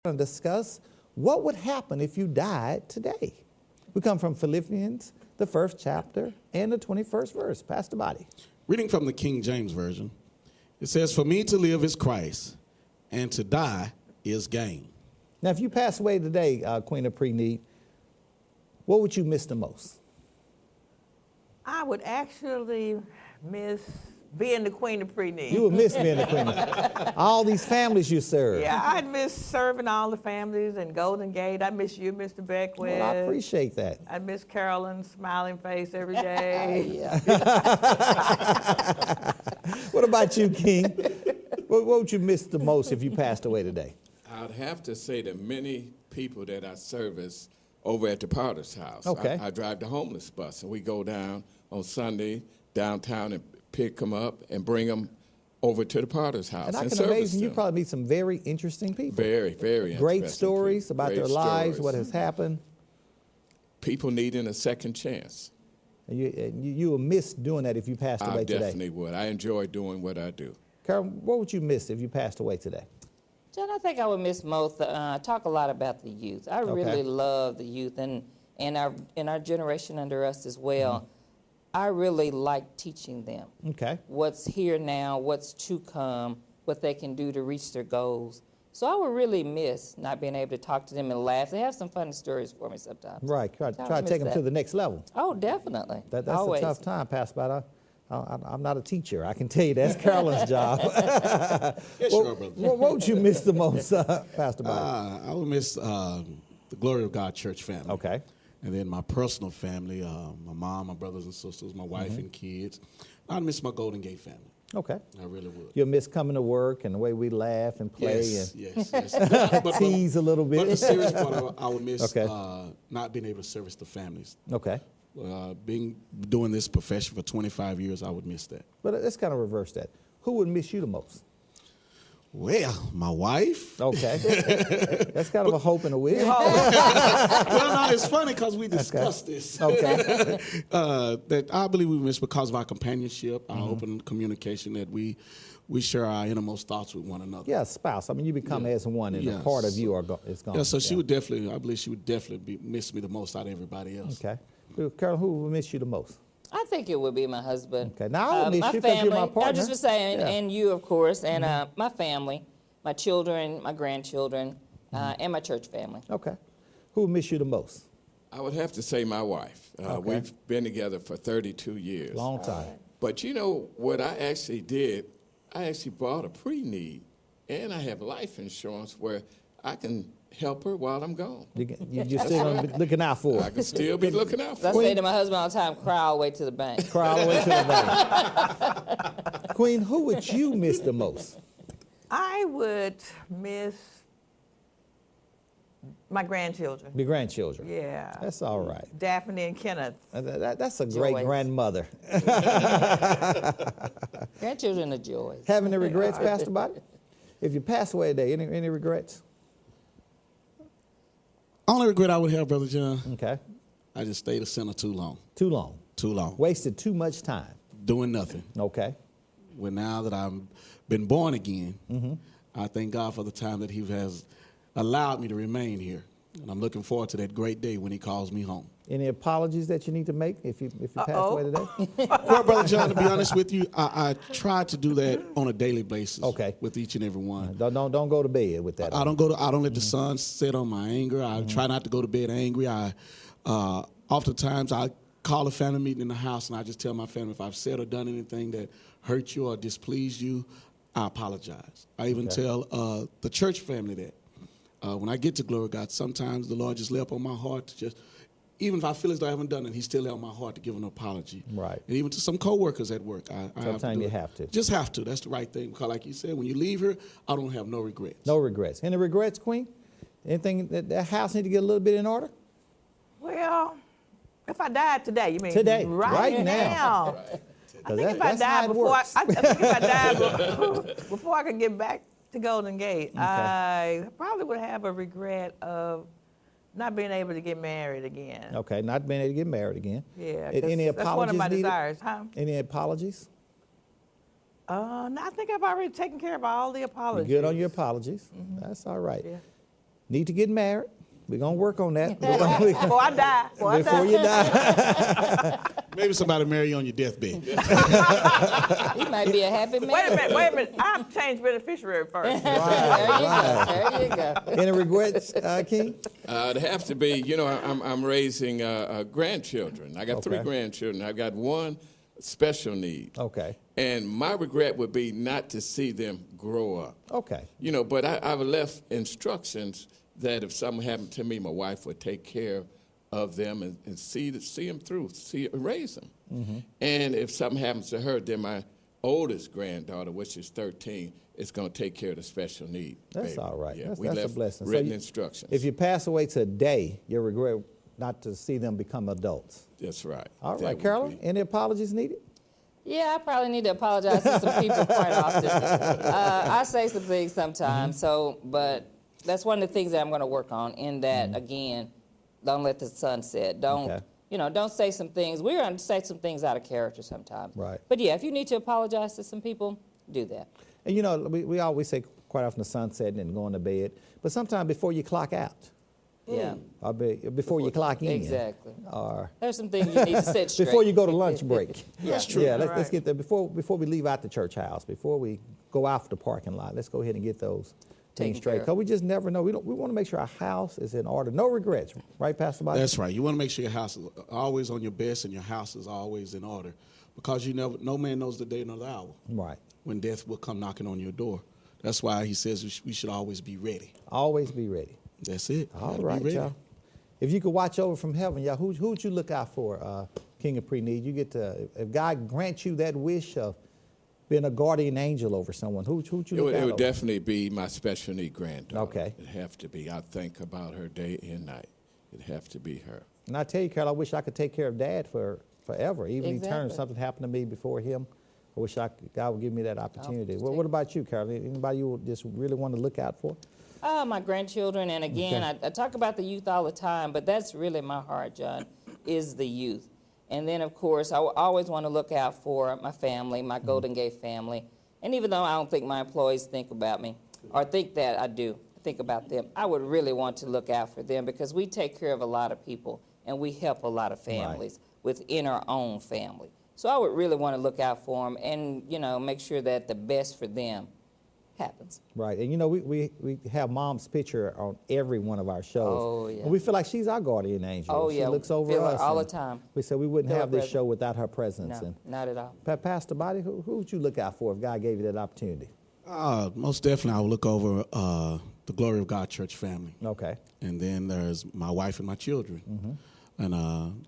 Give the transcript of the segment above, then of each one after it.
going to discuss what would happen if you died today. We come from Philippians, the 1st chapter and the 21st verse. Pastor Body. Reading from the King James Version, it says, "For me to live is Christ, and to die is gain." Now, if you pass away today, Queen of Pre-Need, what would you miss the most? I would actually miss being the Queen of Pre-Need. You would miss being the Queen of all these families you serve. Yeah, I'd miss serving all the families in Golden Gate. I miss you, Mr. Beckwith. Well, I appreciate that. I miss Carolyn's smiling face every day. What about you, King? What would you miss the most if you passed away today? I'd have to say that many people that I service over at the Potter's House. Okay. I drive the homeless bus, and we go down on Sunday downtown and pick them up and bring them over to the Potter's House. And I can service imagine you them. probably meet some very interesting people. Very, very Great interesting stories people. about Great their lives, stories. what has happened. People needing a second chance. And you will miss doing that if you passed away I today. definitely would. I enjoy doing what I do. Carol, what would you miss if you passed away today? John, I think I would miss most. Talk a lot about the youth. I really love the youth, and our generation under us as well. I really like teaching them what's here now, what's to come, what they can do to reach their goals. So I would really miss not being able to talk to them and laugh. They have some funny stories for me sometimes. Right. Try to take them to the next level. Oh, definitely. That's always a tough time, Pastor Bada. I'm not a teacher. I can tell you that's Carolyn's job. Yes, you are, brother. What would you miss the most, Pastor Bada? I would miss the Glory of God church family. Okay. And then my personal family, my mom, my brothers and sisters, my wife and kids. I'd miss my Golden Gate family. Okay. I really would. You'll miss coming to work and the way we laugh and play Yes. and tease a little bit. But the serious part, I would miss Okay. not being able to service the families. Okay. Doing this profession for 25 years, I would miss that. But let's kind of reverse that. Who would miss you the most? Well, my wife. Okay. That's kind of a hope and a wish. Well, no, it's funny because we discussed this. Okay. That I believe we miss because of our companionship, our open communication, that we share our innermost thoughts with one another. Yeah, spouse. I mean, you become as one, and a part of you is gone. Yeah, so she would definitely, I believe she would definitely miss me the most out of everybody else. Okay. Carol, who would miss you the most? I think it would be my husband. Okay, now I would miss my you 'cause family. you're my partner. I just was saying, Yeah. and you, of course, and my family, my children, my grandchildren, and my church family. Okay. Who would miss you the most? I would have to say my wife. We've been together for 32 years. Long time. But you know what I actually did? I actually bought a Pre-Need, and I have life insurance where I can help her while I'm gone. You're still gonna be looking out for I her. can still be looking out for I her. say to my husband all the time, cry all the way to the bank. Cry all the way to the bank. Queen, who would you miss the most? I would miss my grandchildren. The grandchildren. Yeah. That's all right. Daphne and Kenneth. That's a great Joyce. grandmother. Grandchildren are joys. Have any regrets, Pastor Body? If you pass away today, any regrets? Only regret I would have, Brother John, Okay. I just stayed a sinner too long. Too long. Too long. Wasted too much time. Doing nothing. Okay. Well, now that I've been born again, I thank God for the time that He has allowed me to remain here. And I'm looking forward to that great day when He calls me home. Any apologies that you need to make if you pass away today? Well, Brother John, to be honest with you, I try to do that on a daily basis. Okay. With each and every one. Don't go to bed with that. I don't let the sun set on my anger. I try not to go to bed angry. Oftentimes I call a family meeting in the house and I just tell my family if I've said or done anything that hurt you or displeased you, I apologize. I even tell the church family that. When I get to Glory God, sometimes the Lord just lay up on my heart to just, even if I feel as though I haven't done it, He still lay on my heart to give an apology. Right. And even to some coworkers at work, I Sometimes you have to. Just have to. That's the right thing. Because like you said, when you leave here, I don't have no regrets. No regrets. Any regrets, Queen? Anything that house need to get a little bit in order? Well, if I died today, you mean Today, right right now. I think if I died before I think if I died before I could get back to Golden Gate, I probably would have a regret of not being able to get married again. Okay, not being able to get married again. Yeah, Any apologies that's one of my needed? desires, huh? Any apologies? No, I think I've already taken care of all the You're apologies. good on your apologies. That's all right. Yeah. need to get married. We're going to work on that. Before I die. Before you die. Maybe somebody marry you on your deathbed. He might be a happy man. Wait a minute. I have to change beneficiary first. There you go. Any regrets, King? It'd have to be, you know, I'm raising grandchildren. I got 3 Okay. grandchildren. I've got 1 special need. Okay. And my regret would be not to see them grow up. Okay. You know, but I've left instructions that if something happened to me, my wife would take care of them and see them through, raise them. Mm-hmm. And if something happens to her, then my oldest granddaughter, which is 13, is going to take care of the special need. That's baby. all right. Yeah, we That's a left blessing. So written instructions. If you pass away today, you regret not to see them become adults. That's right. All That right, would Carolyn, be- any apologies needed? Yeah, I probably need to apologize to some people quite often. I say some things sometimes, but that's one of the things that I'm going to work on. In that, again, don't let the sun set. Don't Okay. don't say some things. We're going to say some things out of character sometimes. Right. But yeah, if you need to apologize to some people, do that. And you know, we always say quite often the sun setting and going to bed, but sometimes before you clock out, Yeah. or before you clock in. Exactly. Or There's some things you need to set straight. before you go to lunch break. That's true. Yeah, let's Right. get there before we leave out the church house, before we go out the parking lot. Let's go ahead and get those things Taken straight. care of. Because we just never know. We want to make sure our house is in order. No regrets, right, Pastor Bobby? That's right. You want to make sure your house is always on your best and your house is always in order, because no man knows the day nor the hour Right. when death will come knocking on your door. That's why he says we should always be ready. Always be ready. That's it. All Gotta be right, ready. y'all. If you could watch over from heaven, y'all, who'd you look out for, King of Pre-Need? You get to, if God grants you that wish of being a guardian angel over someone, who'd you look It out would over? definitely be my special need granddaughter. Okay. It'd have to be. I think about her day and night. It'd have to be her. And I tell you, Carol, I wish I could take care of Dad forever, even eternal. Exactly. If something happened to me before him, I wish God would give me that opportunity. just Well, take what about you, Carol? Anybody you would just really want to look out for? My grandchildren, and again, Okay. I talk about the youth all the time, but that's really my heart, John, is the youth. And then, of course, I always want to look out for my family, my Golden Gate family. And even though I don't think my employees think about me, or think that I do, think about them, I would really want to look out for them, because we take care of a lot of people, and we help a lot of families within our own family. So I would really want to look out for them and, make sure that the best for them happens. Right, and you know, we have Mom's picture on every one of our shows. Oh, yeah. And we feel like she's our guardian angel. Oh, She yeah, looks over feel her us. all and the time. We said we wouldn't Feel her have this presence. show without her presence. No, And not at all. Pastor Body, who would you look out for if God gave you that opportunity? Most definitely, I will look over the Glory of God Church family. Okay. And then there's my wife and my children. Mm-hmm. And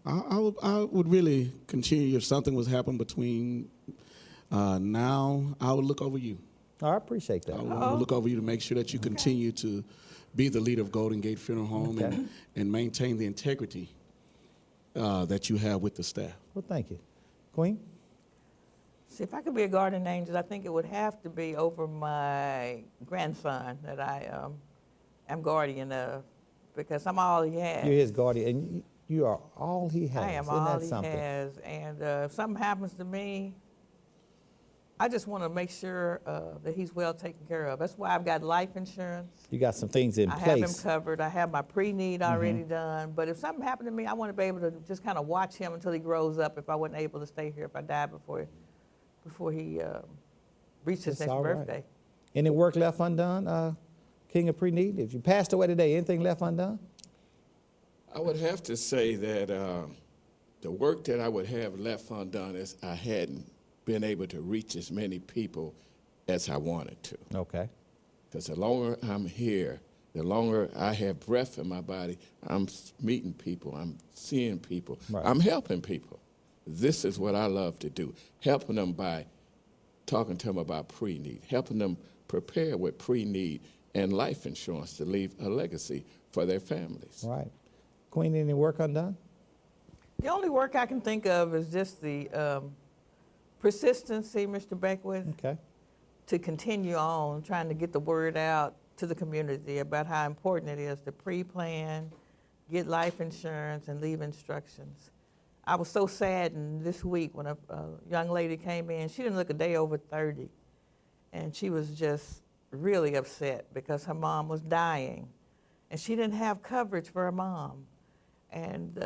I would really continue, if something was happening between now, I would look over you. Oh, I appreciate that. I would look over you to make sure that you continue to be the leader of Golden Gate Funeral Home Okay. and maintain the integrity that you have with the staff. Well, thank you. Queen? See, if I could be a guardian angel, I think it would have to be over my grandson that I am guardian of, because I'm all he has. You're his guardian, and you are all he has. I am Isn't all that he something? has. And if something happens to me, I just want to make sure that he's well taken care of. That's why I've got life insurance. You got some things in I have him place. covered. I have my pre-need already done. But if something happened to me, I want to be able to just kind of watch him until he grows up if I wasn't able to stay here, if I died before he reached his That's next all right. birthday. Any work left undone, King of Pre-Need? If you passed away today, anything left undone? I would have to say that the work that I would have left undone is I hadn't been able to reach as many people as I wanted to. Okay. Because the longer I'm here, the longer I have breath in my body, I'm meeting people, I'm seeing people, Right. I'm helping people. This is what I love to do, helping them by talking to them about pre-need, helping them prepare with pre-need and life insurance to leave a legacy for their families. Right. Queen, any work undone? The only work I can think of is just the persistency, Mr. Beckwith, Okay. to continue on trying to get the word out to the community about how important it is to pre-plan, get life insurance, and leave instructions. I was so saddened this week when a young lady came in. She didn't look a day over 30, and she was just really upset because her mom was dying. and she didn't have coverage for her mom. And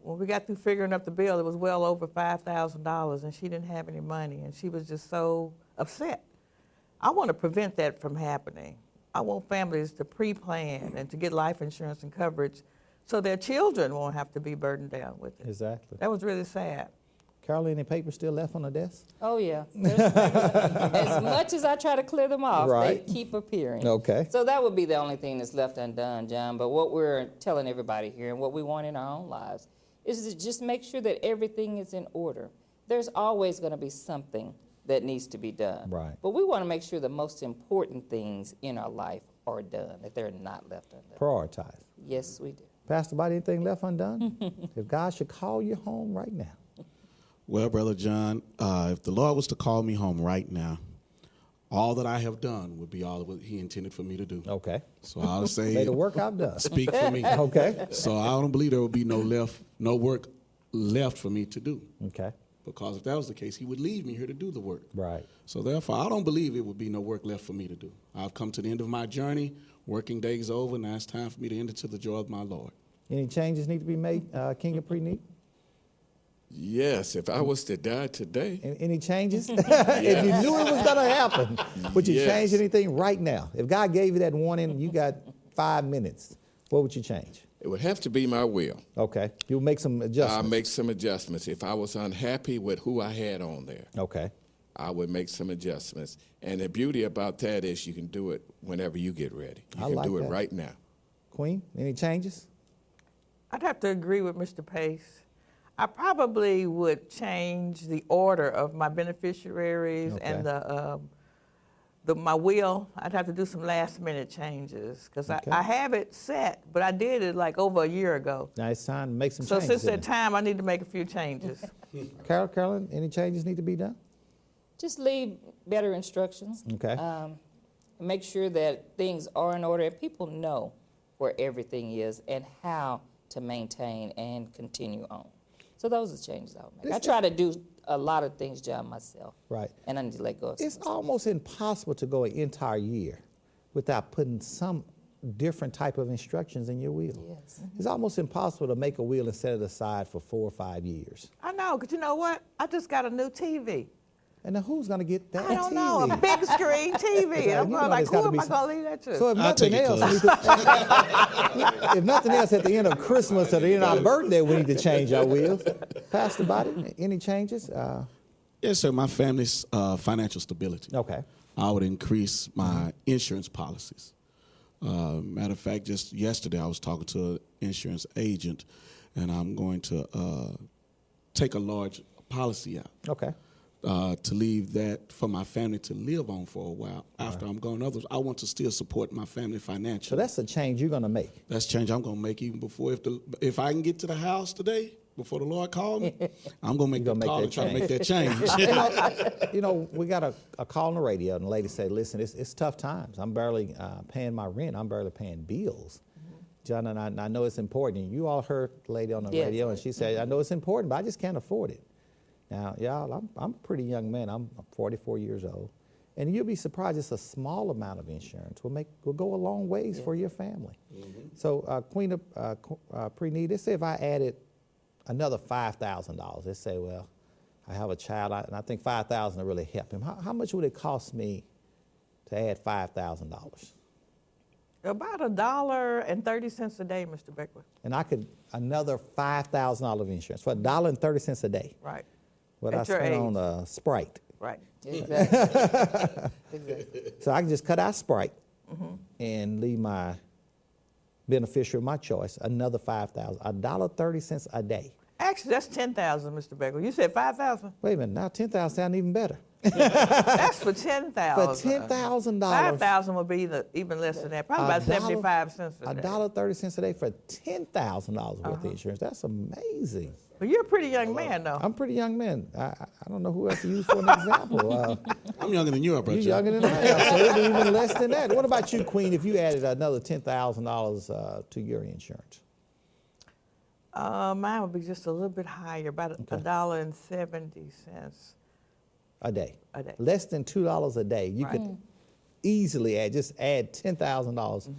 when we got through figuring up the bill, it was well over $5,000, and she didn't have any money, and she was just so upset. I want to prevent that from happening. I want families to pre-plan and to get life insurance and coverage so their children won't have to be burdened down with it. Exactly. That was really sad. Carol, any papers still left on the desk? Oh, yeah. As much as I try to clear them off, Right. they keep appearing. Okay. So that would be the only thing that's left undone, John. But what we're telling everybody here and what we want in our own lives is to just make sure that everything is in order. There's always going to be something that needs to be done. Right. But we want to make sure the most important things in our life are done, that they're not left undone. Prioritize. Yes, we do. Pastor Body, anything left undone? If God should call you home right now. Well, Brother John, if the Lord was to call me home right now, all that I have done would be all that he intended for me to do. Okay. So I'll say, Say the work I've done. speak for me. Okay. So I don't believe there will be no work left for me to do. Okay. Because if that was the case, he would leave me here to do the work. Right. So therefore, I don't believe it would be no work left for me to do. I've come to the end of my journey. Working days over. Now it's time for me to enter to the joy of my Lord. Any changes need to be made, King of Pre-Need? Yes, if I was to die today, Any changes? If you knew it was going to happen, would you Yes. change anything right now? If God gave you that warning, you got 5 minutes, what would you change? it would have to be my will. Okay. You'll make some I'll adjustments. make some adjustments. If I was unhappy with who I had on there, Okay. I would make some adjustments. And the beauty about that is you can do it whenever you get ready. You I can like do it that. right now. Queen, any changes? I'd have to agree with Mr. Pace. I probably would change the order of my beneficiaries and my will. I'd have to do some last minute changes because Okay. I have it set, but I did it like over a year ago. Now it's time to make some So changes. since that isn't time, I need to make a few changes. it? Carolyn, any changes need to be done? Just leave better instructions. Okay. Make sure that things are in order and people know where everything is and how to maintain and continue on. So those are the changes I would make. I try to do a lot of things, John, myself. Right. And I need to let go of some It's stuff. almost impossible to go an entire year without putting some different type of instructions in your will. Yes. It's almost impossible to make a will and set it aside for 4 or 5 years. I know, because you know what? I just got a new TV. And then who's going to get that I don't TV? know, a big screen TV. And I'm You going know like, there's gotta who am be I going to leave that to? So if I'll nothing take it, else, cuz. we could- if nothing else, at the end of Christmas or the end of our birthday, we need to change our wills. Pastor Body, any changes? Yes, sir. My family's financial stability. Okay. I would increase my insurance policies. Matter of fact, just yesterday I was talking to an insurance agent, and I'm going to take a large policy out Okay. to leave that for my family to live on for a while after I'm gone. Others, I want to still support my family So financially. that's a change you're going to make. That's change I'm going to make even before. If I can get to the house today before the Lord called me, I'm going to make You're that gonna call make and try to that make that change. You know, we got a call on the radio, and the lady said, listen, it's tough times. I'm barely paying my rent. I'm barely paying bills. John, and I know it's important. And you all heard the lady on the Yes. radio, and she said, I know it's important, but I just can't afford it. Now, y'all, I'm a pretty young man. I'm 44 years old. And you'll be surprised, just a small amount of insurance will go a long ways for your family. So, Queen of Pre-Need, let's say if I added another $5,000, let's say, well, I have a child, and I think $5,000 will really help him. How much would it cost me to add $5,000? About $1.30 a day, Mr. Beckwith. And I could, another $5,000 of insurance for $1.30 a day. Right, What I At your spent age. on Sprite. right. Exactly. Exactly. So I can just cut out Sprite and leave my beneficiary of my choice another $5,000, $1.30 a day. Actually, that's 10,000, Mr. Beckwith. You said 5,000? Wait a minute, now 10,000 sound even better. That's for 10,000. For $10,000, 5,000 would be even less than that. Probably about 75 cents a day. $1.30 a day for $10,000 worth of insurance. That's amazing. But you're a pretty young man, though. I'm a pretty young man. I don't know who else to use for an example. I'm younger than you are, brother. You're younger than I am, so it'd be even less than that. What about you, Queen, if you added another $10,000 to your insurance? Mine would be just a little bit higher, about $1.70 A day. a day. Less than $2 a day. You Right. could easily add $10,000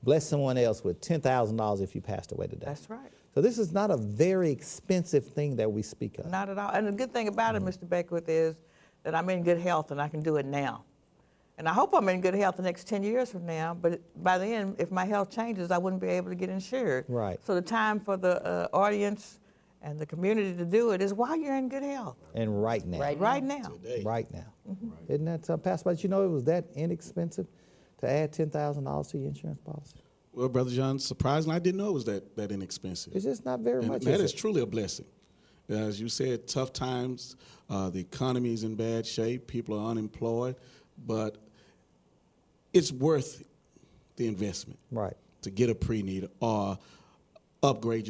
bless someone else with $10,000 if you passed away today. That's right. So this is not a very expensive thing that we speak of. Not at all. And the good thing about it, Mr. Beckwith, is that I'm in good health and I can do it now. And I hope I'm in good health the next 10 years from now, but by then, if my health changes, I wouldn't be able to get insured. Right. So the time for the audience and the community to do it is while you're in good health. And right now. Right now. Right now. Isn't that something, Pastor? But you know it was that inexpensive to add $10,000 to your insurance policy? Well, Brother John, surprisingly, I didn't know it was that inexpensive. It's just not very And much. that is truly a blessing. As you said, tough times, the economy is in bad shape, people are unemployed, but it's worth the investment Right. to get a pre-need or upgrade